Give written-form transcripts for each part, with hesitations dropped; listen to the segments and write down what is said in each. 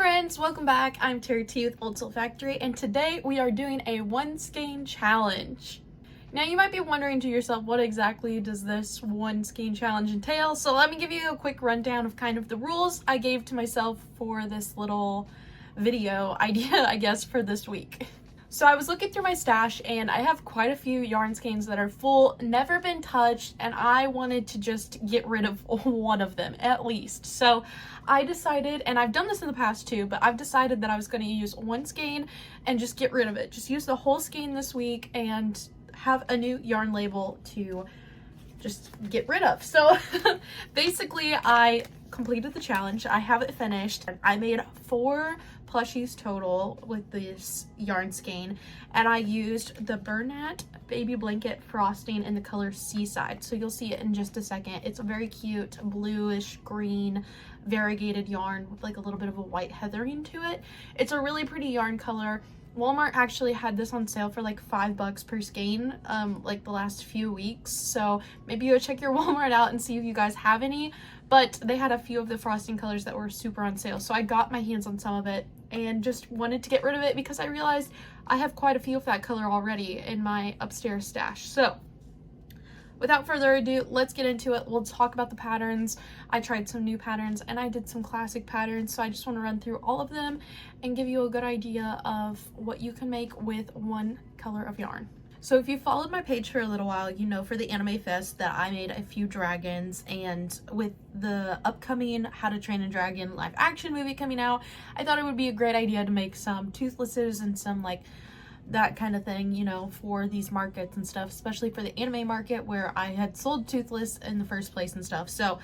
friends, welcome back. I'm Terry T with Old Soul Factory, and today we are doing a one skein challenge. Now you might be wondering to yourself, what exactly does this one skein challenge entail? So let me give you a quick rundown of kind of the rules I gave to myself for this little video idea, I guess, for this week. So I was looking through my stash and I have quite a few yarn skeins that are full, never been touched, and I wanted to just get rid of one of them at least. So I decided, and I've done this in the past too, but I've decided that I was going to use one skein and just get rid of it. Just use the whole skein this week and have a new yarn label to just get rid of. So basically I completed the challenge. I have it finished. I made 4 plushies total with this yarn skein, and I used the Bernat baby blanket frosting in the color Seaside. So you'll see it in just a second. It's a very cute bluish green variegated yarn with like a little bit of a white heathering to it. It's a really pretty yarn color. Walmart actually had this on sale for like $5 per skein like the last few weeks, so maybe go check your Walmart out and see if you guys have any. But they had a few of the frosting colors that were super on sale, so I got my hands on some of it and just wanted to get rid of it because I realized I have quite a few of that color already in my upstairs stash. So without further ado, let's get into it. We'll talk about the patterns. I tried some new patterns and I did some classic patterns, so I just want to run through all of them and give you a good idea of what you can make with one color of yarn. So if you followed my page for a little while, you know for the Anime Fest that I made a few dragons, and with the upcoming How to Train a Dragon live action movie coming out, I thought it would be a great idea to make some toothlesses and some like that kind of thing, you know, for these markets and stuff, especially for the anime market where I had sold toothless in the first place and stuff. So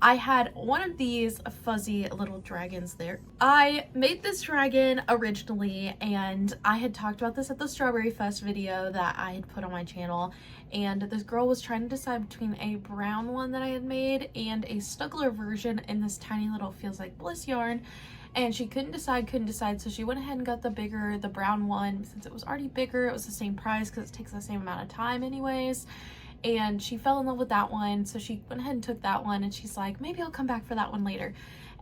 I had one of these fuzzy little dragons there. I made this dragon originally, and I had talked about this at the Strawberry Fest video that I had put on my channel, and this girl was trying to decide between a brown one that I had made and a snuggler version in this tiny little Feels Like Bliss yarn. And she couldn't decide, so she went ahead and got the brown one. Since it was already bigger, it was the same price because it takes the same amount of time anyways. And she fell in love with that one, so she went ahead and took that one, and she's like, maybe I'll come back for that one later.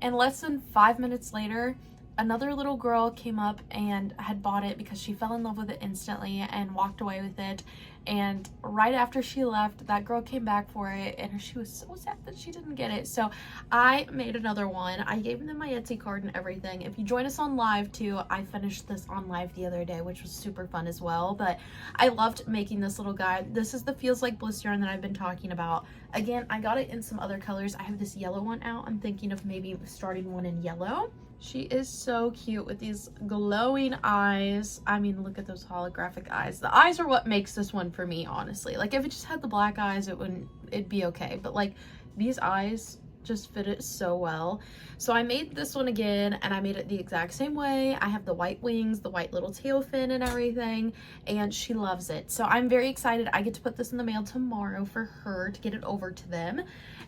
And less than 5 minutes later, another little girl came up and had bought it because she fell in love with it instantly and walked away with it. And right after she left, that girl came back for it, and she was so sad that she didn't get it. So I made another one. I gave them my Etsy card and everything. If you join us on live too, I finished this on live the other day, which was super fun as well. But I loved making this little guy. This is the Feels Like Bliss yarn that I've been talking about. Again, I got it in some other colors. I have this yellow one out. I'm thinking of maybe starting one in yellow. She is so cute with these glowing eyes. I mean, look at those holographic eyes. The eyes are what makes this one for me, honestly. Like, if it just had the black eyes, it'd be okay. But like, these eyes just fit it so well. So I made this one again, and I made it the exact same way. I have the white wings, the white little tail fin and everything, and she loves it. So I'm very excited. I get to put this in the mail tomorrow for her to get it over to them.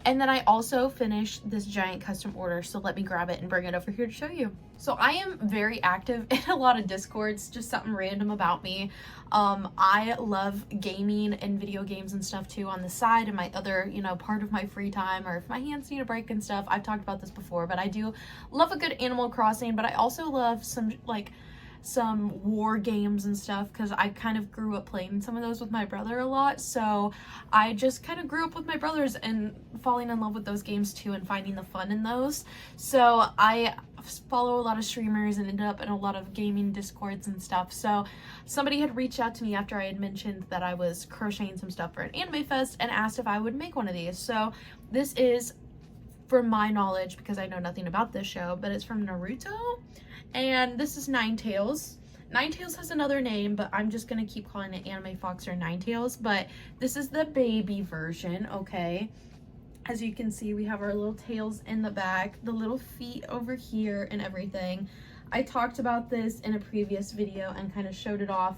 And then I also finished this giant custom order, so let me grab it and bring it over here to show you. So I am very active in a lot of Discords, just something random about me. I love gaming and video games and stuff too on the side, and my other, you know, part of my free time, or if my hands need a break and stuff. I've talked about this before, but I do love a good Animal Crossing, but I also love some war games and stuff because I kind of grew up playing some of those with my brother a lot. So I just kind of grew up with my brothers and falling in love with those games too and finding the fun in those. So I follow a lot of streamers and ended up in a lot of gaming Discords and stuff. So somebody had reached out to me after I had mentioned that I was crocheting some stuff for an Anime Fest and asked if I would make one of these. So this is, from my knowledge, because I know nothing about this show, but it's from Naruto. And this is Ninetales. Ninetales has another name, but I'm just gonna keep calling it Anime Fox or Ninetales. But this is the baby version, okay? As you can see, we have our little tails in the back, the little feet over here and everything. I talked about this in a previous video and kind of showed it off,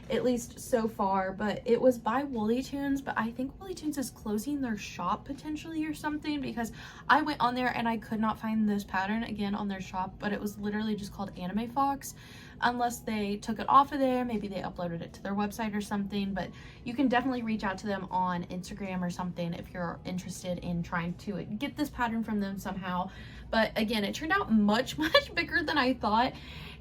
at least so far, but it was by Woolly Tunes, but I think Woolly Tunes is closing their shop potentially or something, because I went on there and I could not find this pattern again on their shop, but it was literally just called Anime Fox. unless they took it off of there. Maybe they uploaded it to their website or something, but you can definitely reach out to them on Instagram or something if you're interested in trying to get this pattern from them somehow. But again, it turned out much bigger than I thought,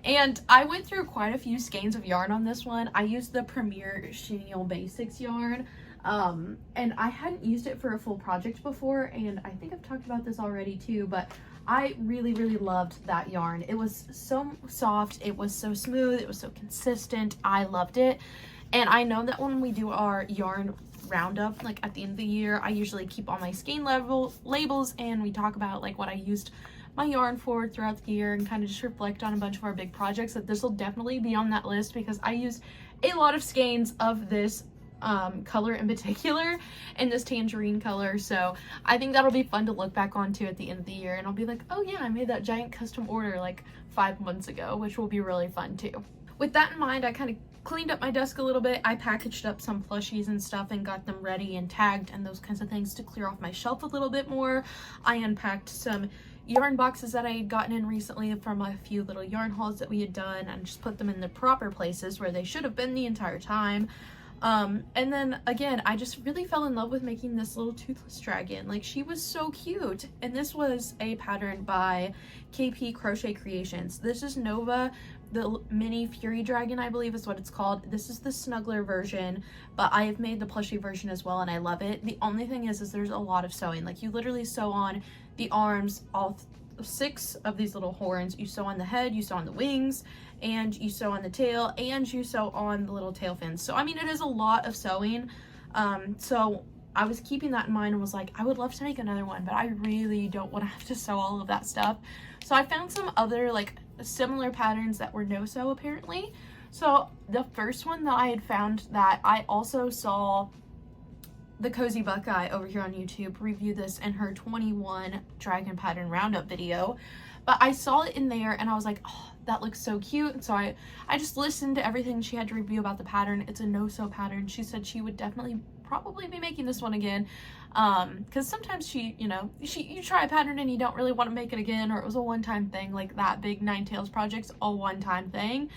and I went through quite a few skeins of yarn on this one. I used the Premier Chenille Basics yarn, and I hadn't used it for a full project before, and I think I've talked about this already too, but I really loved that yarn. It was so soft, it was so smooth, it was so consistent. I loved it. And I know that when we do our yarn roundup, like at the end of the year, I usually keep all my skein labels, and we talk about like what I used my yarn for throughout the year and kind of just reflect on a bunch of our big projects. That this will definitely be on that list because I used a lot of skeins of this color in particular, and this tangerine color, so I think that'll be fun to look back on too at the end of the year, and I'll be like, oh yeah, I made that giant custom order like 5 months ago, which will be really fun too. With that in mind, I kind of cleaned up my desk a little bit. I packaged up some plushies and stuff and got them ready and tagged and those kinds of things to clear off my shelf a little bit more. I unpacked some yarn boxes that I had gotten in recently from a few little yarn hauls that we had done and just put them in the proper places where they should have been the entire time. And then again, I just really fell in love with making this little toothless dragon. Like, she was so cute. And this was a pattern by KP Crochet Creations. This is Nova, the mini Fury Dragon, I believe is what it's called. This is the snuggler version, but I have made the plushie version as well, and I love it. The only thing is there's a lot of sewing. Like, you literally sew on the arms, all 6 of these little horns. You sew on the head, you sew on the wings, and you sew on the tail, and you sew on the little tail fins. So I mean, it is a lot of sewing. So I was keeping that in mind and was like, I would love to make another one, but I really don't want to have to sew all of that stuff. So I found some other like similar patterns that were no sew apparently. So the first one that I had found, that I also saw the Cozy Buckeye over here on YouTube review this in her 21 dragon pattern roundup video, but I saw it in there and I was like, oh, that looks so cute. And so I just listened to everything she had to review about the pattern. It's a no-sew pattern. She said she would definitely probably be making this one again, because sometimes you try a pattern and you don't really want to make it again, or it was a one-time thing. Like that big 9 Tails project's a one-time thing.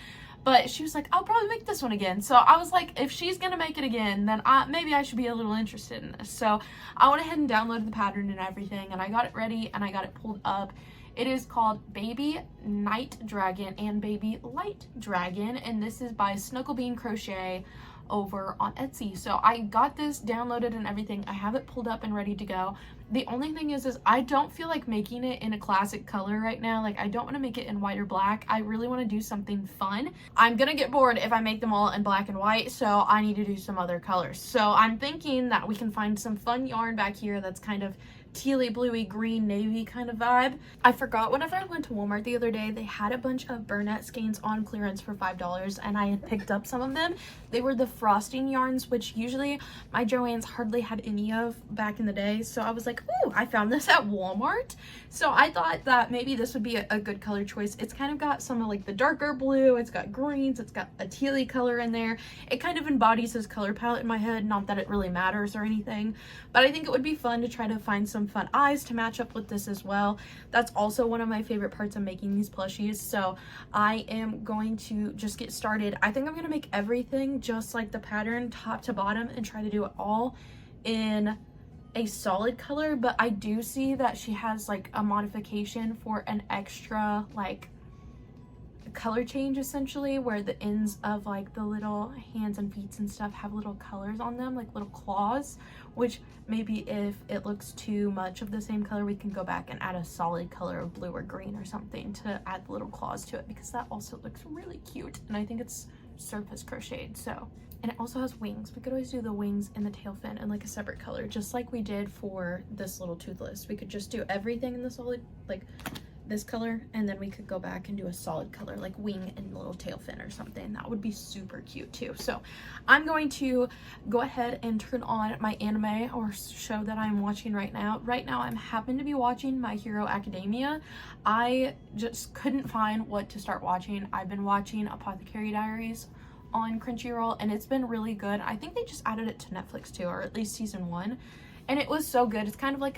But she was like, I'll probably make this one again. So I was like, if she's gonna make it again, then maybe I should be a little interested in this. So I went ahead and downloaded the pattern and everything, and I got it ready and I got it pulled up. It is called Baby Night Dragon and Baby Light Dragon, and this is by Snugglebean Crochet over on Etsy. So I got this downloaded and everything. I have it pulled up and ready to go. The only thing is I don't feel like making it in a classic color right now. Like, I don't want to make it in white or black. I really want to do something fun. I'm gonna get bored if I make them all in black and white, so I need to do some other colors. So I'm thinking that we can find some fun yarn back here that's kind of tealy, bluey, green, navy kind of vibe. I forgot, whenever I went to Walmart the other day, they had a bunch of Burnett skeins on clearance for $5, and I had picked up some of them. They were the frosting yarns, which usually my Joann's hardly had any of back in the day. So I was like, ooh, I found this at Walmart. So I thought that maybe this would be a good color choice. It's kind of got some of like the darker blue, it's got greens, it's got a tealy color in there. It kind of embodies this color palette in my head, not that it really matters or anything, but I think it would be fun to try to find some fun eyes to match up with this as well. That's also one of my favorite parts of making these plushies. So I am going to just get started. I think I'm going to make everything just like the pattern, top to bottom, and try to do it all in a solid color. But I do see that she has like a modification for an extra like color change, essentially, where the ends of like the little hands and feet and stuff have little colors on them, like little claws, which maybe if it looks too much of the same color, we can go back and add a solid color of blue or green or something to add little claws to it, because that also looks really cute, and I think it's surface crocheted. So, and it also has wings. We could always do the wings and the tail fin in like a separate color, just like we did for this little toothless. We could just do everything in the solid, like this color, and then we could go back and do a solid color like wing and little tail fin or something. That would be super cute too. So I'm going to go ahead and turn on my anime or show that I'm watching right now. Right now I'm happen to be watching My Hero Academia. I just couldn't find what to start watching. I've been watching Apothecary Diaries on Crunchyroll, and it's been really good. I think they just added it to Netflix too, or at least season 1. And it was so good. It's kind of like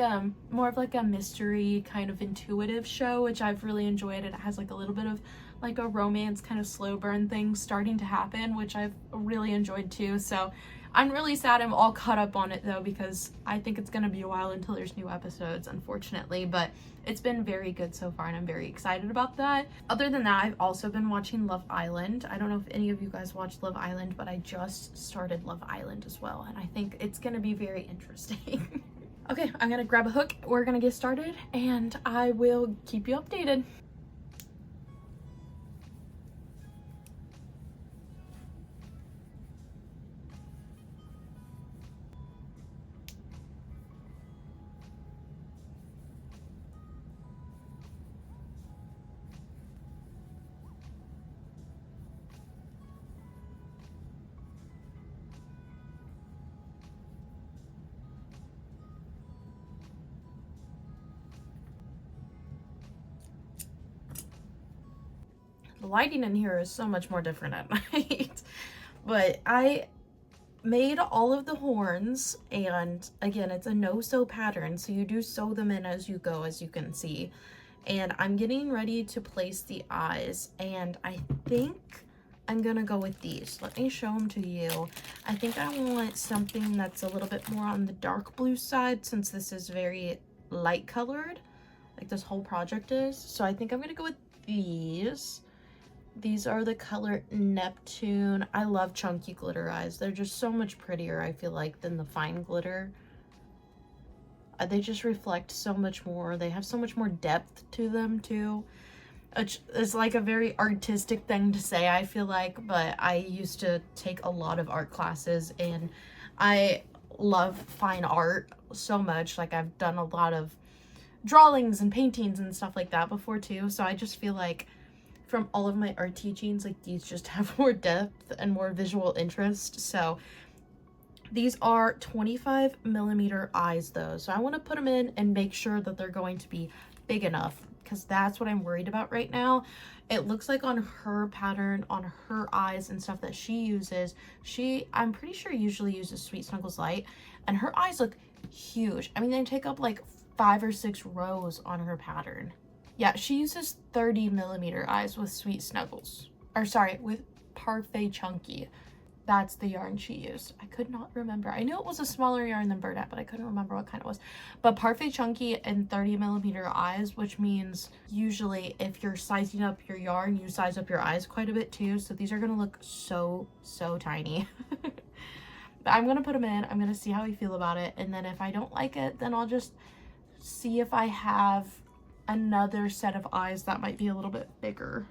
more of like a mystery kind of intuitive show, which I've really enjoyed. And it has like a little bit of like a romance kind of slow burn thing starting to happen, which I've really enjoyed too. So I'm really sad I'm all caught up on it though, because I think it's gonna be a while until there's new episodes, unfortunately, but it's been very good so far and I'm very excited about that. Other than that, I've also been watching Love Island. I don't know if any of you guys watched Love Island, but I just started Love Island as well, and I think it's gonna be very interesting. Okay, I'm gonna grab a hook, we're gonna get started, and I will keep you updated. The lighting in here is so much more different at night. But I made all of the horns, and again, it's a no-sew pattern, so you do sew them in as you go, as you can see. And I'm getting ready to place the eyes, and I think I'm gonna go with these. Let me show them to you. I think I want something that's a little bit more on the dark blue side, since this is very light colored, like this whole project is. So I think I'm gonna go with these. These are the color Neptune. I love chunky glitter eyes. They're just so much prettier, I feel like, than the fine glitter. They just reflect so much more. They have so much more depth to them too. It's like a very artistic thing to say, I feel like, but I used to take a lot of art classes and I love fine art so much. Like, I've done a lot of drawings and paintings and stuff like that before too, so I just feel like from all of my art teachings, like, these just have more depth and more visual interest. So these are 25mm eyes though, so I want to put them in and make sure that they're going to be big enough, because that's what I'm worried about right now. It looks like on her pattern, on her eyes and stuff that she uses, I'm pretty sure usually uses Sweet Snuggles Light, and her eyes look huge. I mean, they take up like 5 or 6 rows on her pattern. Yeah, she uses 30mm eyes with Sweet Snuggles. Or sorry, with Parfait Chunky. That's the yarn she used. I could not remember. I knew it was a smaller yarn than Burdette, but I couldn't remember what kind it was. But Parfait Chunky and 30mm eyes, which means usually if you're sizing up your yarn, you size up your eyes quite a bit too. So these are going to look so tiny. But I'm going to put them in. I'm going to see how I feel about it. And then if I don't like it, then I'll just see if I have another set of eyes that might be a little bit bigger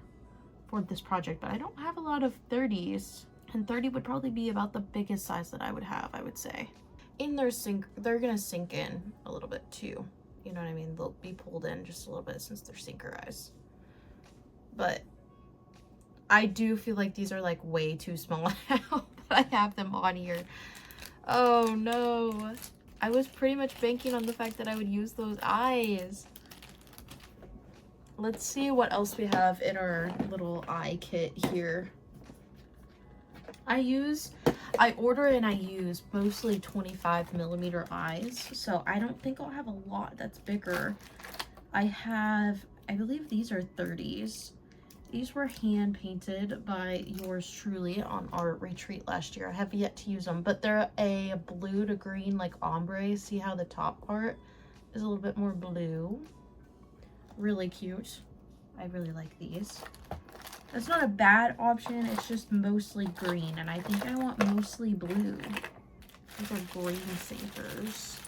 for this project. But I don't have a lot of 30s, and 30 would probably be about the biggest size that I would have, I would say. In their sink, they're gonna sink in a little bit too, you know what I mean? They'll be pulled in just a little bit since they're sinker eyes. But I do feel like these are like way too small now that I have them on here. Oh no, I was pretty much banking on the fact that I would use those eyes. Let's see what else we have in our little eye kit here. I order and I use mostly 25mm eyes, so I don't think I'll have a lot that's bigger. I believe these are 30s. These were hand painted by yours truly on our retreat last year. I have yet to use them, but they're a blue to green, like ombre. See how the top part is a little bit more blue? Really cute. I really like these. That's not a bad option, it's just mostly green, and I think I want mostly blue. These are green sinkers.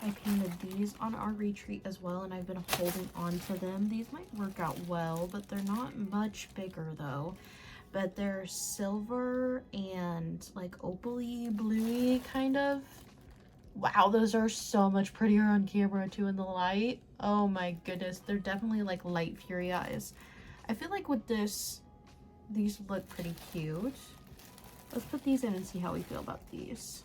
I painted these on our retreat as well, and I've been holding on to them. These might work out well, but they're not much bigger though. But they're silver and like opal-y, bluey kind of. Wow, those are so much prettier on camera too in the light. Oh my goodness, they're definitely like light fury eyes. I feel like with this, these look pretty cute. Let's put these in and see how we feel about these.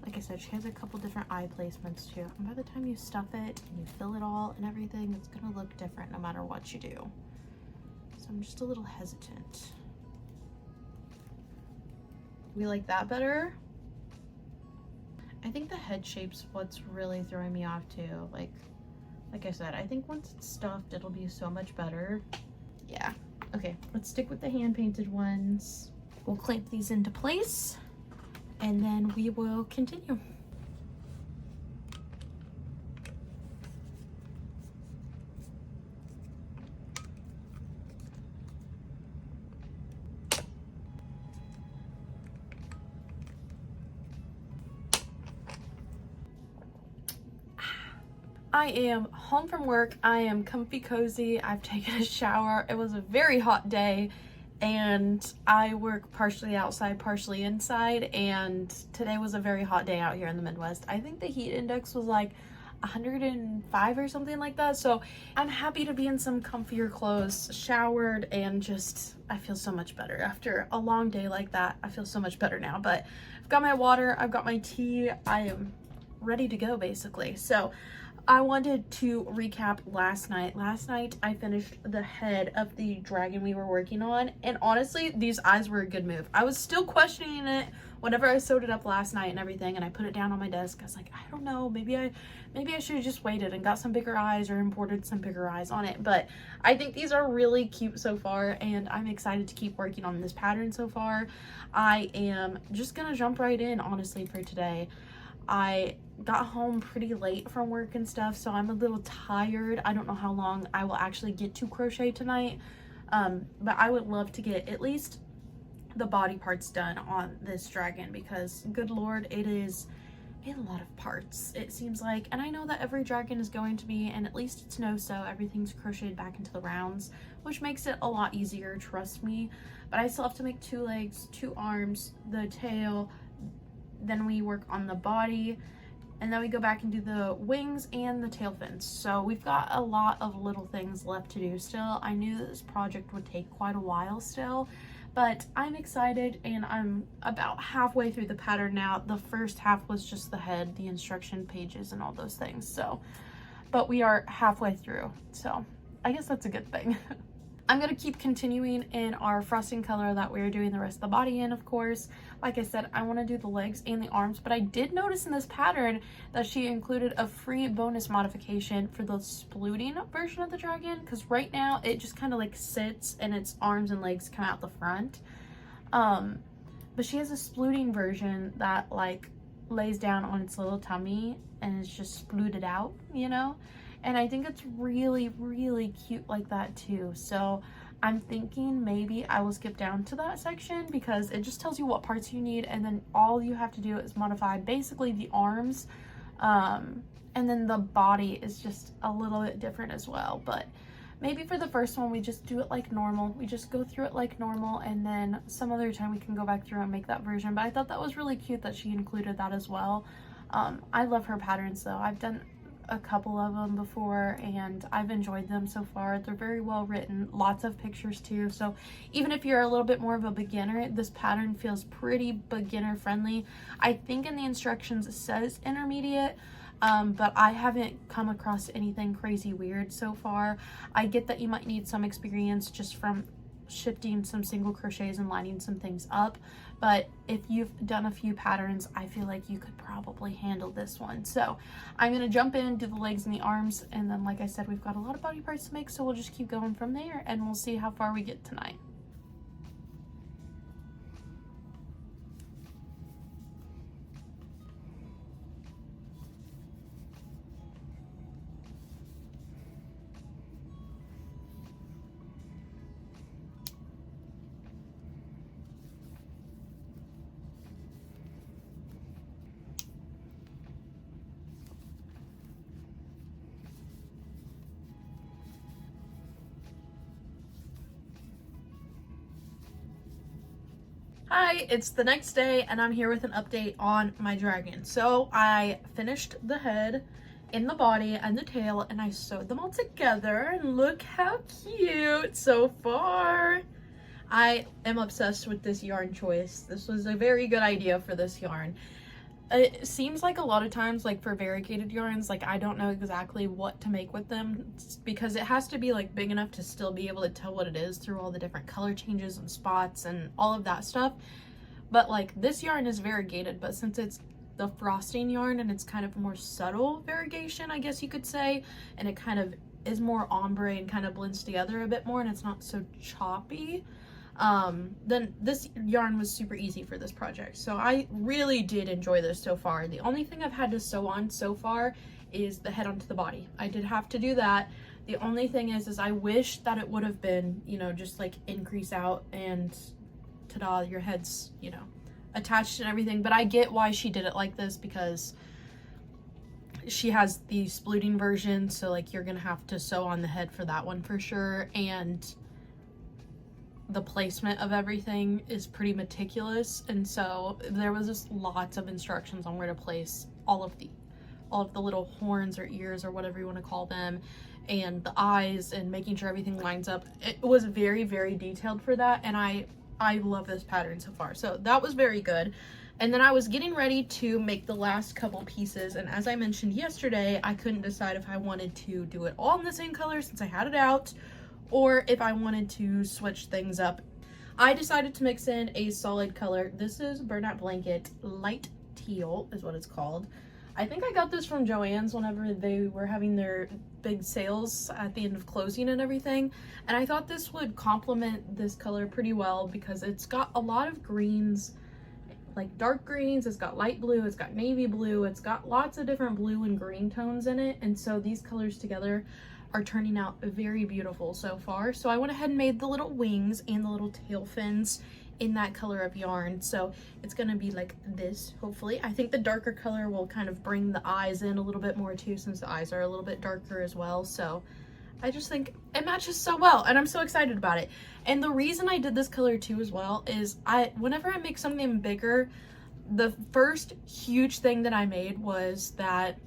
Like I said, she has a couple different eye placements too. And by the time you stuff it and you fill it all and everything, it's gonna look different no matter what you do. So I'm just a little hesitant. We like that better? I think the head shape's what's really throwing me off too. Like, Like I said, I think once it's stuffed, it'll be so much better. Yeah. Okay, let's stick with the hand painted ones. We'll clamp these into place and then we will continue. I am home from work. I am comfy cozy. I've taken a shower. It was a very hot day and I work partially outside, partially inside, and today was a very hot day out here in the Midwest. I think the heat index was like 105 or something like that. So I'm happy to be in some comfier clothes, showered, and just I feel so much better after a long day like that. I feel so much better now. But I've got my water, I've got my tea, I am ready to go basically. So I wanted to recap last night. Last night I finished the head of the dragon we were working on, and honestly these eyes were a good move. I was still questioning it whenever I sewed it up last night and everything, and I put it down on my desk. I was like, I don't know, maybe I should have just waited and got some bigger eyes or imported some bigger eyes on it. But I think these are really cute so far, and I'm excited to keep working on this pattern so far. I am just gonna jump right in honestly for today. I got home pretty late from work and stuff, so I'm a little tired. I don't know how long I will actually get to crochet tonight, but I would love to get at least the body parts done on this dragon, because good lord, it is a lot of parts it seems like. And I know that every dragon is going to be, and at least it's no sew, everything's crocheted back into the rounds, which makes it a lot easier, trust me. But I still have to make 2 legs, 2 arms, the tail, then we work on the body, and then we go back and do the wings and the tail fins. So we've got a lot of little things left to do still. I knew that this project would take quite a while still, but I'm excited, and I'm about halfway through the pattern now. The first half was just the head, the instruction pages, and all those things. So, but we are halfway through, so I guess that's a good thing. I'm going to keep continuing in our frosting color that we're doing the rest of the body in, of course. Like I said, I want to do the legs and the arms, but I did notice in this pattern that she included a free bonus modification for the splooting version of the dragon, because right now it just kind of like sits and its arms and legs come out the front. But she has a splooting version that like lays down on its little tummy and it's just splooted out, you know? And I think it's really, really cute like that too. So I'm thinking maybe I will skip down to that section, because it just tells you what parts you need, and then all you have to do is modify basically the arms, and then the body is just a little bit different as well. But maybe for the first one we just do it like normal. We just go through it like normal, and then some other time we can go back through and make that version. But I thought that was really cute that she included that as well. I love her patterns though. I've done a couple of them before and I've enjoyed them so far. They're very well written, lots of pictures too, so even if you're a little bit more of a beginner, this pattern feels pretty beginner friendly. I think in the instructions it says intermediate, but I haven't come across anything crazy weird so far. I get that you might need some experience just from shifting some single crochets and lining some things up, but if you've done a few patterns, I feel like you could probably handle this one. So I'm gonna jump in, do the legs and the arms, and then like I said, we've got a lot of body parts to make, so we'll just keep going from there and we'll see how far we get tonight. Hi, it's the next day and I'm here with an update on my dragon. So I finished the head and the body and the tail and I sewed them all together, and look how cute so far. I am obsessed with this yarn choice. This was a very good idea for this yarn. It seems like a lot of times, like for variegated yarns, like I don't know exactly what to make with them, because it has to be like big enough to still be able to tell what it is through all the different color changes and spots and all of that stuff. But like this yarn is variegated, but since it's the frosting yarn, and it's kind of more subtle variegation, I guess you could say, and it kind of is more ombre and kind of blends together a bit more, and it's not so choppy. Then this yarn was super easy for this project, so I really did enjoy this so far. The only thing I've had to sew on so far is the head onto the body. I did have to do that. The only thing is I wish that it would have been, you know, just like increase out and ta-da, your head's, you know, attached and everything. But I get why she did it like this, because she has the splooting version, so like you're gonna have to sew on the head for that one for sure, and the placement of everything is pretty meticulous, and so there was just lots of instructions on where to place all of the little horns or ears or whatever you want to call them, and the eyes, and making sure everything lines up. It was very, very detailed for that, and I love this pattern so far, so that was very good. And then I was getting ready to make the last couple pieces, and as I mentioned yesterday, I couldn't decide if I wanted to do it all in the same color since I had it out, or if I wanted to switch things up. I decided to mix in a solid color. This is Burnout Blanket Light Teal is what it's called. I think I got this from Joann's whenever they were having their big sales at the end of closing and everything, and I thought this would complement this color pretty well because it's got a lot of greens, like dark greens, it's got light blue, it's got navy blue, it's got lots of different blue and green tones in it, and so these colors together are turning out very beautiful so far. So I went ahead and made the little wings and the little tail fins in that color of yarn, so it's gonna be like this, hopefully. I think the darker color will kind of bring the eyes in a little bit more too, since the eyes are a little bit darker as well. So I just think it matches so well, and I'm so excited about it. And the reason I did this color too as well is whenever I make something bigger, the first huge thing that I made was that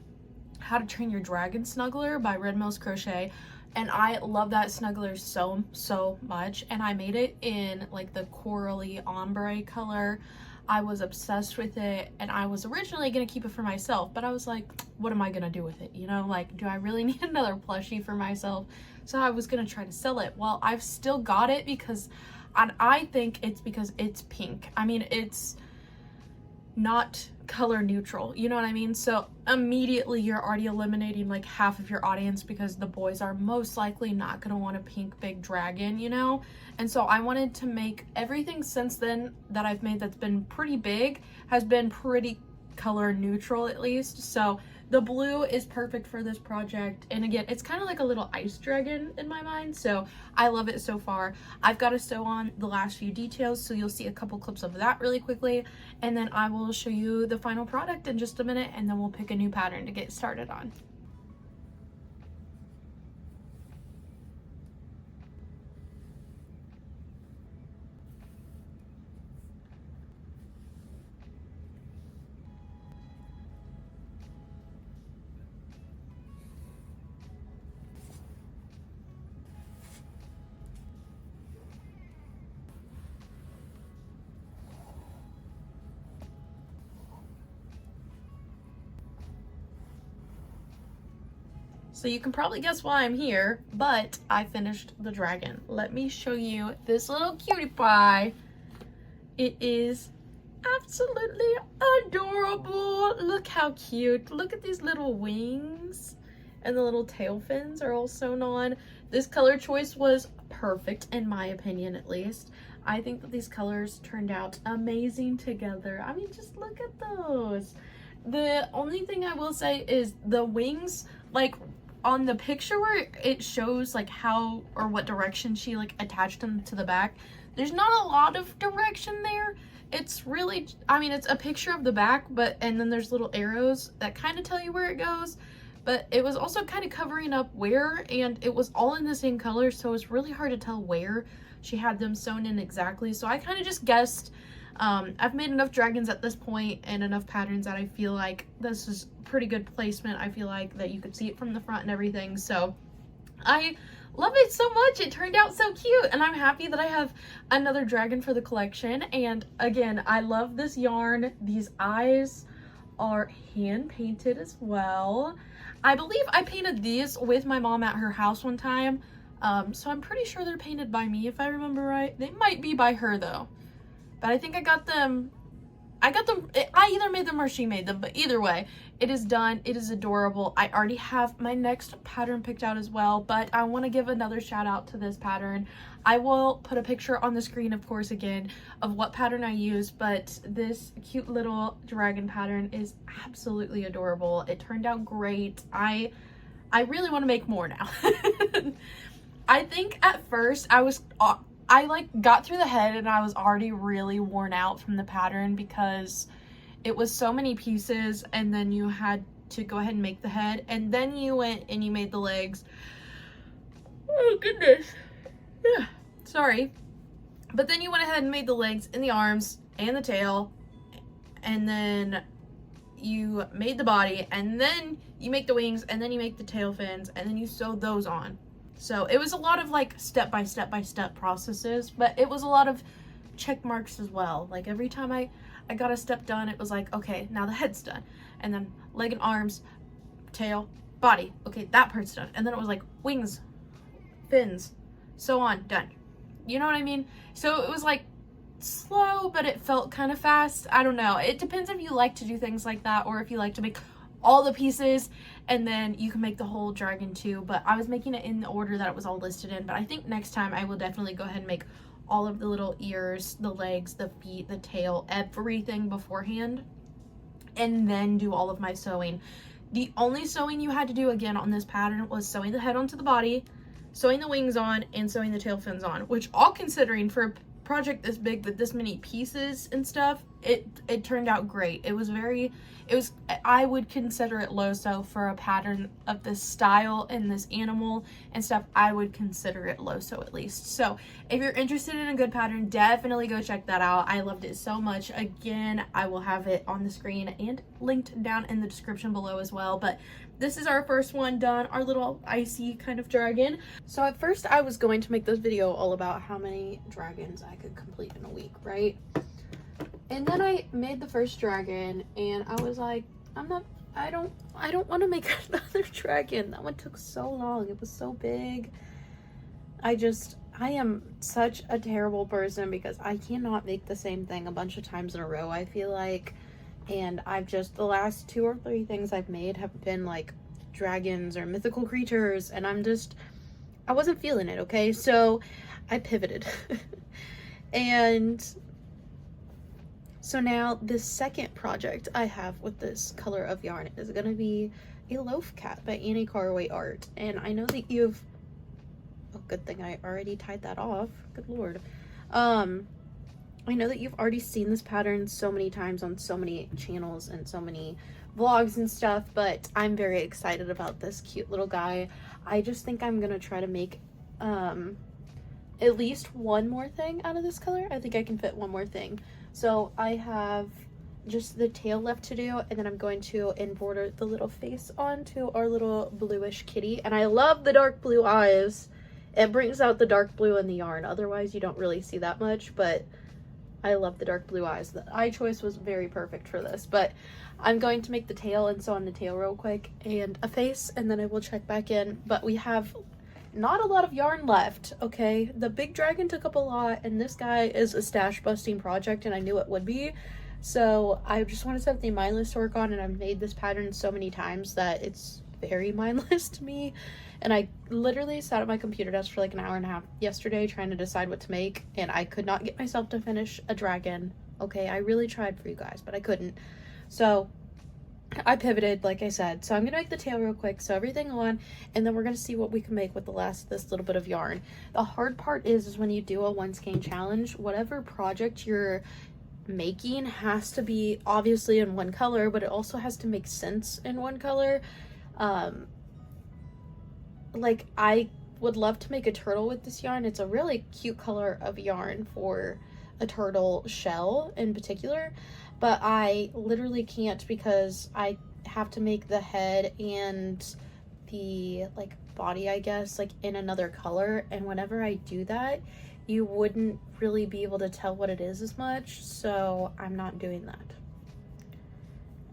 How to Train Your Dragon Snuggler by Red Mills Crochet, and I love that snuggler so much, and I made it in like the corally ombre color. I was obsessed with it, and I was originally gonna keep it for myself, but I was like, what am I gonna do with it, you know? Like, do I really need another plushie for myself? So I was gonna try to sell it. Well, I've still got it because, and I think it's because it's pink. I mean, it's not color neutral, you know what I mean? So immediately you're already eliminating like half of your audience, because the boys are most likely not gonna want a pink big dragon, you know? And so I wanted to make everything since then that I've made that's been pretty big has been pretty color neutral, at least. So the blue is perfect for this project, and again, it's kind of like a little ice dragon in my mind, so I love it so far. I've got to sew on the last few details, so you'll see a couple clips of that really quickly, and then I will show you the final product in just a minute, and then we'll pick a new pattern to get started on. So you can probably guess why I'm here, but I finished the dragon. Let me show you this little cutie pie. It is absolutely adorable. Look how cute. Look at these little wings, and the little tail fins are all sewn on. This color choice was perfect, in my opinion at least. I think that these colors turned out amazing together. I mean, just look at those. The only thing I will say is the wings, like on the picture where it shows like how or what direction she like attached them to the back, there's not a lot of direction there. It's really, I mean, it's a picture of the back, but and then there's little arrows that kind of tell you where it goes, but it was also kind of covering up where, and it was all in the same color, so it's really hard to tell where she had them sewn in exactly. So I kind of just guessed. I've made enough dragons at this point and enough patterns that I feel like this is pretty good placement. I feel like that you could see it from the front and everything, so I love it so much. It turned out so cute, and I'm happy that I have another dragon for the collection. And again, I love this yarn. These eyes are hand painted as well. I believe I painted these with my mom at her house one time, so I'm pretty sure they're painted by me if I remember right. They might be by her though, but I think I got them I got them, I either made them or she made them, but either way, it is done. It is adorable. I already have my next pattern picked out as well, but I want to give another shout out to this pattern. I will put a picture on the screen, of course, again, of what pattern I use, but this cute little dragon pattern is absolutely adorable. It turned out great. I really want to make more now. I think at first I like got through the head and I was already really worn out from the pattern because it was so many pieces, and then you had to go ahead and make the head, and then you went and you made the legs. Oh goodness. Yeah, sorry. But then you went ahead and made the legs and the arms and the tail, and then you made the body, and then you make the wings, and then you make the tail fins, and then you sew those on. So it was a lot of like step by step processes, but it was a lot of check marks as well. Like every time I got a step done, it was like, okay, now the head's done. And then leg and arms, tail, body. Okay, that part's done. And then it was like wings, fins, so on, done. You know what I mean? So it was like slow, but it felt kind of fast. I don't know. It depends if you like to do things like that or if you like to make all the pieces and then you can make the whole dragon too, but I was making it in the order that it was all listed in. But I think next time I will definitely go ahead and make all of the little ears, the legs, the feet, the tail, everything beforehand, and then do all of my sewing. The only sewing you had to do again on this pattern was sewing the head onto the body, sewing the wings on, and sewing the tail fins on, which, all considering for a project this big with this many pieces and stuff, it turned out great. I would consider it low sew for a pattern of this style and this animal and stuff. I would consider it low sew at least. So if you're interested in a good pattern, definitely go check that out. I loved it so much. Again, I will have it on the screen and linked down in the description below as well. But this is our first one done, our little icy kind of dragon. So at first I was going to make this video all about how many dragons I could complete in a week, right? And then I made the first dragon and I was like, I don't want to make another dragon. That one took so long. It was so big. I am such a terrible person because I cannot make the same thing a bunch of times in a row, I feel like. And the last 2 or 3 things I've made have been like dragons or mythical creatures, and I wasn't feeling it, okay? So I pivoted. And so now this second project I have with this color of yarn is going to be a loaf cat by Annie Carraway Art. And I know that oh, good thing I already tied that off. Good Lord. I know that you've already seen this pattern so many times on so many channels and so many vlogs and stuff, but I'm very excited about this cute little guy. I just think I'm going to try to make at least one more thing out of this color. I think I can fit one more thing. So I have just the tail left to do, and then I'm going to embroider the little face onto our little bluish kitty. And I love the dark blue eyes. It brings out the dark blue in the yarn. Otherwise, you don't really see that much, but I love the dark blue eyes. The eye choice was very perfect for this. But I'm going to make the tail and sew on the tail real quick and a face, and then I will check back in. But we have not a lot of yarn left, okay? The big dragon took up a lot, and this guy is a stash busting project, and I knew it would be. So I just wanted something mindless to work on, and I've made this pattern so many times that it's very mindless to me. And I literally sat at my computer desk for like an hour and a half yesterday trying to decide what to make, and I could not get myself to finish a dragon. Okay, I really tried for you guys, but I couldn't. So I pivoted, like I said. So I'm gonna make the tail real quick, sew everything on, and then we're gonna see what we can make with this little bit of yarn. The hard part is when you do a one skein challenge, whatever project you're making has to be obviously in one color, but it also has to make sense in one color. Like I would love to make a turtle with this yarn. It's a really cute color of yarn for a turtle shell in particular, but I literally can't because I have to make the head and the like body, I guess, like in another color, and whenever I do that you wouldn't really be able to tell what it is as much, so I'm not doing that.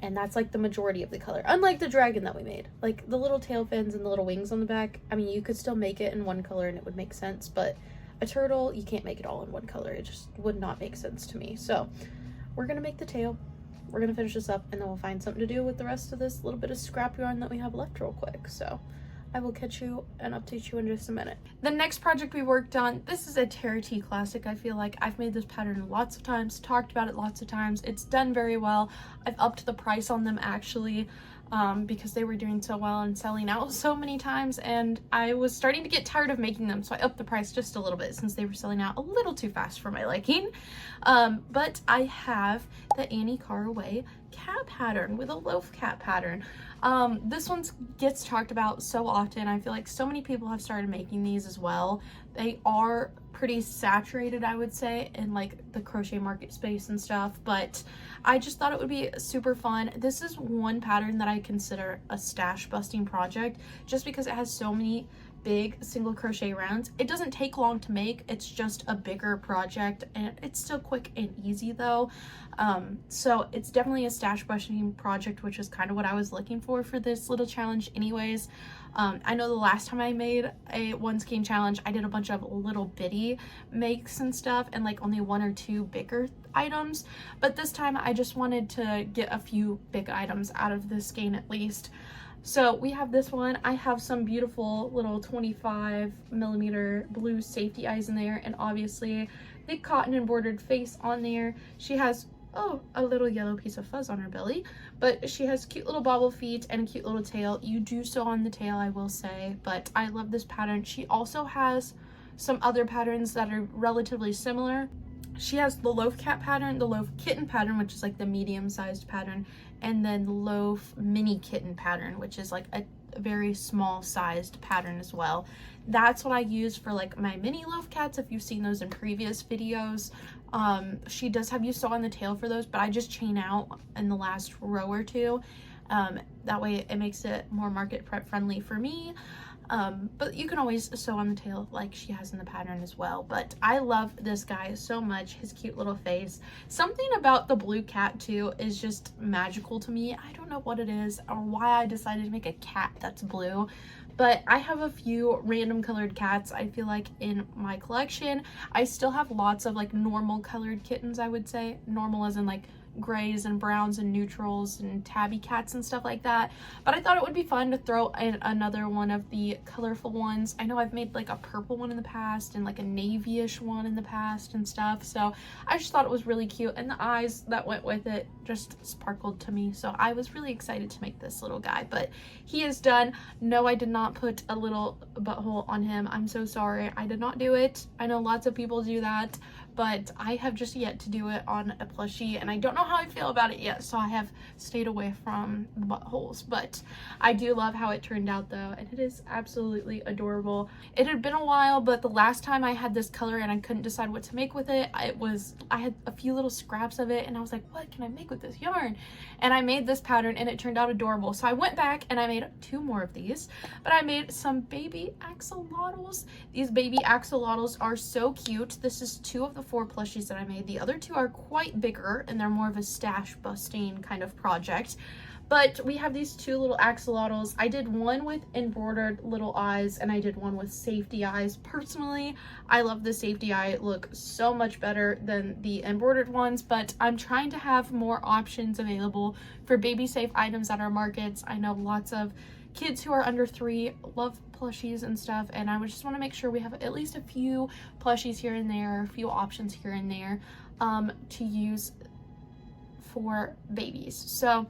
And that's like the majority of the color, unlike the dragon that we made. Like the little tail fins and the little wings on the back, I mean, you could still make it in one color and it would make sense, but a turtle, you can't make it all in one color. It just would not make sense to me. So we're gonna make the tail. We're gonna finish this up and then we'll find something to do with the rest of this little bit of scrap yarn that we have left real quick. So I will catch you and update you in just a minute. The next project we worked on, this is a Terra T classic. I feel like I've made this pattern lots of times, talked about it lots of times. It's done very well. I've upped the price on them actually, because they were doing so well and selling out so many times, and I was starting to get tired of making them, so I upped the price just a little bit since they were selling out a little too fast for my liking. But I have the Annie Caraway cat pattern with a loaf cat pattern. This one gets talked about so often. I feel like so many people have started making these as well. They are pretty saturated, I would say, in like the crochet market space and stuff, but I just thought it would be super fun. This is one pattern that I consider a stash busting project just because it has so many big single crochet rounds. It doesn't take long to make, it's just a bigger project, and it's still quick and easy though. So it's definitely a stash busting project, which is kind of what I was looking for this little challenge anyways. I know the last time I made a one skein challenge, I did a bunch of little bitty makes and stuff and like only 1 or 2 bigger items, but this time I just wanted to get a few big items out of this skein at least. So we have this one. I have some beautiful little 25mm blue safety eyes in there, and obviously the cotton embroidered face on there. She has a little yellow piece of fuzz on her belly, but she has cute little bobble feet and a cute little tail. You do sew on the tail, I will say, but I love this pattern. She also has some other patterns that are relatively similar. She has the loaf cat pattern, the loaf kitten pattern, which is like the medium-sized pattern, and then the loaf mini kitten pattern, which is like a very small sized pattern as well. That's what I use for like my mini loaf cats, if you've seen those in previous videos. She does have you sew on the tail for those, but I just chain out in the last row or two. That way it makes it more market prep friendly for me. But you can always sew on the tail like she has in the pattern as well. But I love this guy so much, his cute little face. Something about the blue cat too is just magical to me. I don't know what it is or why I decided to make a cat that's blue, but I have a few random colored cats I feel like in my collection. I still have lots of like normal colored kittens, I would say. Normal as in like grays and browns and neutrals and tabby cats and stuff like that, but I thought it would be fun to throw in another one of the colorful ones. I know I've made like a purple one in the past and like a navy-ish one in the past and stuff, so I just thought it was really cute, and the eyes that went with it just sparkled to me, so I was really excited to make this little guy. But he is done. No, I did not put a little butthole on him. I'm so sorry, I did not do it. I know lots of people do that, but I have just yet to do it on a plushie, and I don't know how I feel about it yet, so I have stayed away from the buttholes. But I do love how it turned out though, and it is absolutely adorable. It had been a while, but the last time I had this color and I couldn't decide what to make with it, I had a few little scraps of it and I was like, what can I make with this yarn? And I made this pattern and it turned out adorable. So I went back and I made 2 more of these, but I made some baby axolotls. These baby axolotls are so cute. This is 2 of the 4 plushies that I made. The other 2 are quite bigger and they're more of a stash busting kind of project. But we have these 2 little axolotls. I did one with embroidered little eyes and I did one with safety eyes. Personally, I love the safety eye look so much better than the embroidered ones, but I'm trying to have more options available for baby safe items at our markets. I know lots of kids who are under 3 love plushies and stuff, and I just want to make sure we have at least a few plushies here and there, a few options here and there to use for babies. So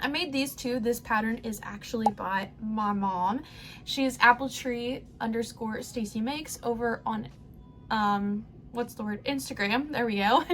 I made these 2. This pattern is actually by my mom. She is appletree_Stacy Makes over on Instagram. There we go.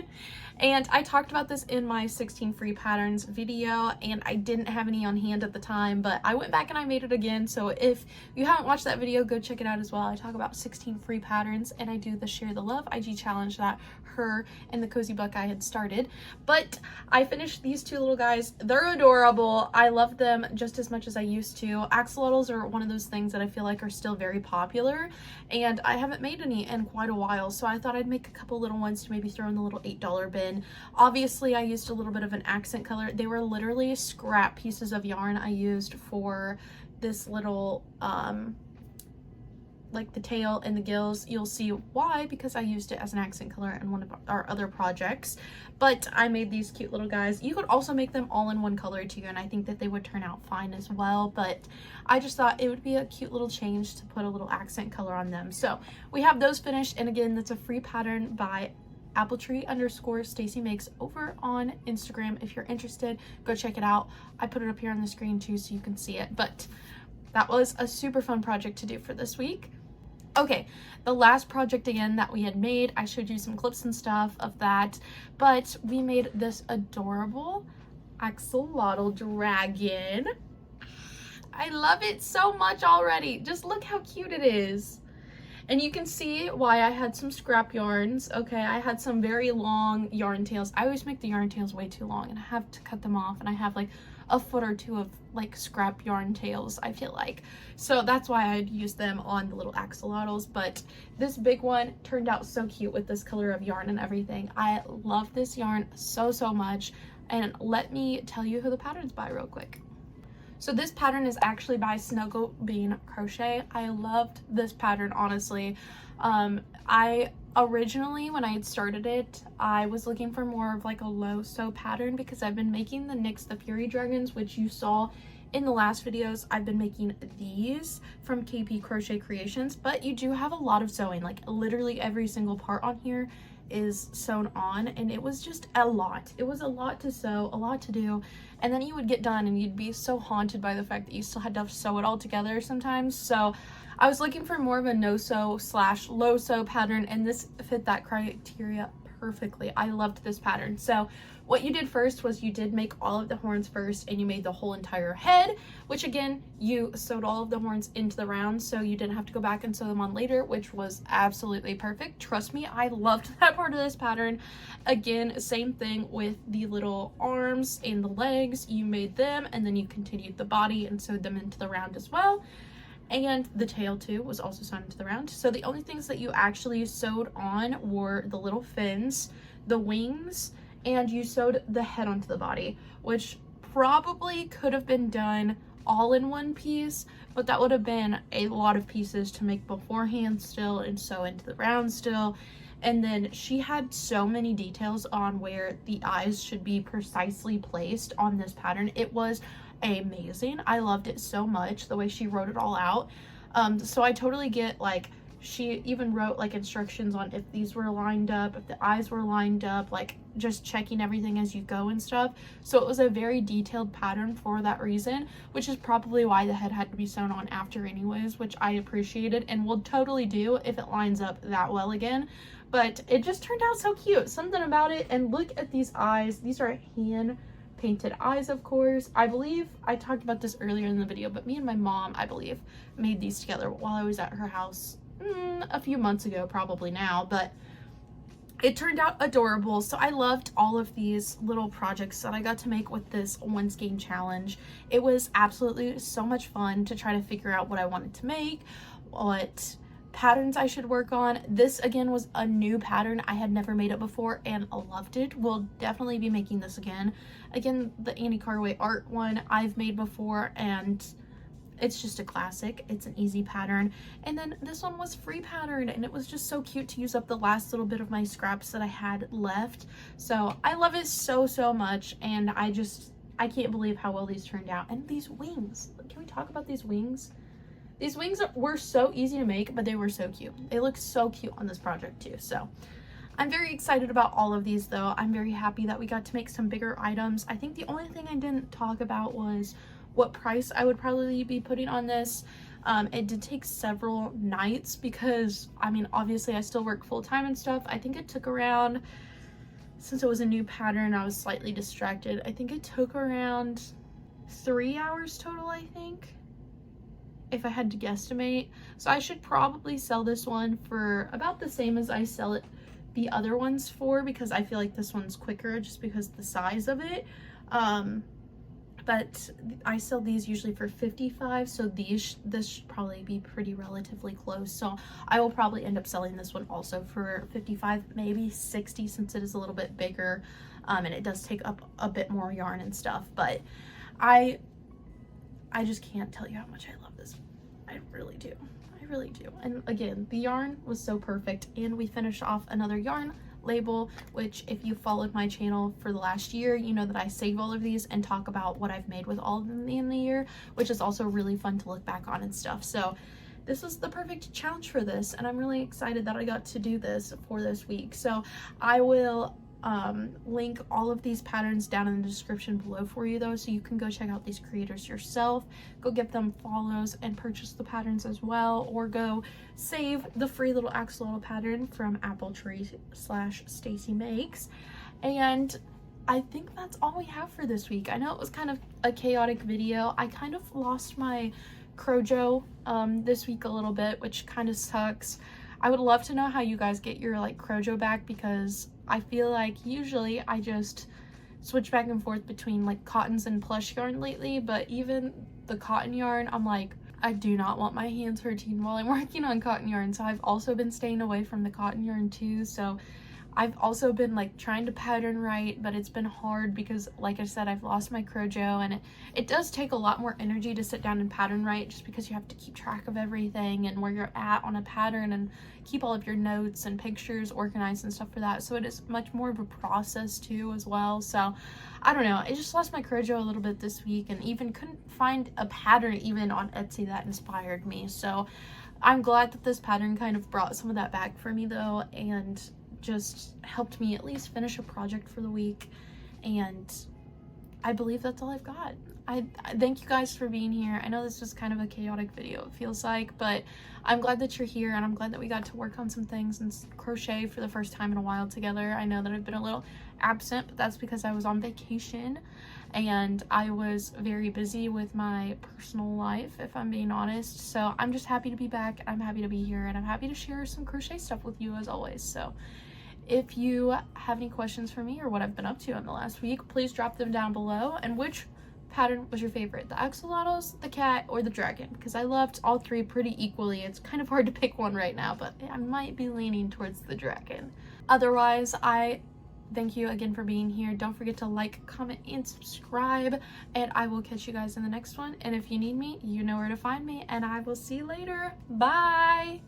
And I talked about this in my 16 free patterns video, and I didn't have any on hand at the time, but I went back and I made it again. So if you haven't watched that video, go check it out as well. I talk about 16 free patterns and I do the Share the Love IG challenge that her and the Cozy Buckeye had started. But I finished these 2 little guys. They're adorable. I love them just as much as I used to. Axolotls are one of those things that I feel like are still very popular, and I haven't made any in quite a while, so I thought I'd make a couple little ones to maybe throw in the little $8 bin. Obviously I used a little bit of an accent color. They were literally scrap pieces of yarn I used for this little like the tail and the gills. You'll see why, because I used it as an accent color in one of our other projects. But I made these cute little guys. You could also make them all in one color too, and I think that they would turn out fine as well, but I just thought it would be a cute little change to put a little accent color on them. So we have those finished, and again, that's a free pattern by appletree_Stacy Makes over on Instagram. If you're interested, go check it out. I put it up here on the screen too so you can see it. But that was a super fun project to do for this week. Okay, the last project again that we had made, I showed you some clips and stuff of that, but we made this adorable axolotl dragon. I love it so much already. Just look how cute it is. And you can see why I had some scrap yarns. Okay, I had some very long yarn tails. I always make the yarn tails way too long and I have to cut them off, and I have like a foot or two of like scrap yarn tails, I feel like. So that's why I'd use them on the little axolotls. But this big one turned out so cute with this color of yarn and everything. I love this yarn so much. And let me tell you who the pattern's by real quick. So this pattern is actually by Snuggle Bean Crochet. I loved this pattern, honestly. I originally, when I had started it, I was looking for more of like a low sew pattern because I've been making the Nyx the Fury Dragons, which you saw in the last videos. I've been making these from KP Crochet Creations, but you do have a lot of sewing. Like literally every single part on here is sewn on, and it was just a lot. It was a lot to sew, a lot to do, and then you would get done and you'd be so haunted by the fact that you still had to sew it all together sometimes. So I was looking for more of a no sew / low sew pattern, and this fit that criteria perfectly. I loved this pattern. So what you did first was you did make all of the horns first, and you made the whole entire head, which again, you sewed all of the horns into the round, so you didn't have to go back and sew them on later, which was absolutely perfect. Trust me, I loved that part of this pattern. Again, same thing with the little arms and the legs. You made them, and then you continued the body and sewed them into the round as well. And the tail too was also sewn into the round. So the only things that you actually sewed on were the little fins, the wings, and you sewed the head onto the body, which probably could have been done all in one piece, but that would have been a lot of pieces to make beforehand still and sew into the round still. And then she had so many details on where the eyes should be precisely placed on this pattern. It was amazing. I loved it so much, the way she wrote it all out. So I totally get, like, she even wrote like instructions on if these were lined up, if the eyes were lined up, like just checking everything as you go and stuff. So it was a very detailed pattern for that reason, which is probably why the head had to be sewn on after anyways, which I appreciated and will totally do if it lines up that well again. But it just turned out so cute, something about it. And look at these eyes. These are hand painted eyes, of course. I believe I talked about this earlier in the video, but me and my mom, I believe, made these together while I was at her house a few months ago, probably now, but it turned out adorable. So I loved all of these little projects that I got to make with this one skein challenge. It was absolutely so much fun to try to figure out what I wanted to make, what patterns I should work on. This again was a new pattern. I had never made it before and loved it. We'll definitely be making this again. Again, the Annie Carraway art one I've made before, and it's just a classic. It's an easy pattern. And then this one was free pattern, and it was just so cute to use up the last little bit of my scraps that I had left. So I love it so much, and I can't believe how well these turned out. And these wings, can we talk about these wings? These wings were so easy to make, but they were so cute. They look so cute on this project too. So I'm very excited about all of these though. I'm very happy that we got to make some bigger items. I think the only thing I didn't talk about was what price I would probably be putting on this. It did take several nights because, I mean, obviously I still work full-time and stuff. I think it took around, since it was a new pattern, I was slightly distracted. I think it took around 3 hours total, I think, if I had to guesstimate. So I should probably sell this one for about the same as I sell it the other ones for, because I feel like this one's quicker just because of the size of it. But I sell these usually for $55, so this should probably be pretty relatively close. So I will probably end up selling this one also for $55, maybe $60, since it is a little bit bigger, and it does take up a bit more yarn and stuff. But I just can't tell you how much I love this. I really do. I I really do. And again, the yarn was so perfect, and we finished off another yarn label, which if you followed my channel for the last year, you know that I save all of these and talk about what I've made with all of them in the year, which is also really fun to look back on and stuff. So this was the perfect challenge for this, and I'm really excited that I got to do this for this week. So I will link all of these patterns down in the description below for you though, so you can go check out these creators yourself, go give them follows and purchase the patterns as well, or go save the free little axolotl pattern from Appletree/Stacy Makes. And I think that's all we have for this week. I know it was kind of a chaotic video. I kind of lost my Crojo this week a little bit, which kind of sucks. I would love to know how you guys get your like Crojo back, because I feel like usually I just switch back and forth between like cottons and plush yarn lately, but even the cotton yarn, I'm like, I do not want my hands hurting while I'm working on cotton yarn. So I've also been staying away from the cotton yarn too. So I've also been like trying to pattern right, but it's been hard because like I said, I've lost my Crojo, and it does take a lot more energy to sit down and pattern right, just because you have to keep track of everything and where you're at on a pattern and keep all of your notes and pictures organized and stuff for that. So it is much more of a process too as well. So I don't know, I just lost my Crojo a little bit this week, and even couldn't find a pattern even on Etsy that inspired me. So I'm glad that this pattern kind of brought some of that back for me though, and just helped me at least finish a project for the week. And I believe that's all I've got. I thank you guys for being here. I know this was kind of a chaotic video, it feels like, but I'm glad that you're here, and I'm glad that we got to work on some things and crochet for the first time in a while together. I know that I've been a little absent, but that's because I was on vacation and I was very busy with my personal life, if I'm being honest. So I'm just happy to be back. I'm happy to be here, and I'm happy to share some crochet stuff with you as always. So if you have any questions for me or what I've been up to in the last week, please drop them down below. And which pattern was your favorite? The axolotls, the cat, or the dragon? Because I loved all three pretty equally. It's kind of hard to pick one right now, but I might be leaning towards the dragon. Otherwise, I thank you again for being here. Don't forget to like, comment, and subscribe, and I will catch you guys in the next one. And if you need me, you know where to find me, and I will see you later. Bye!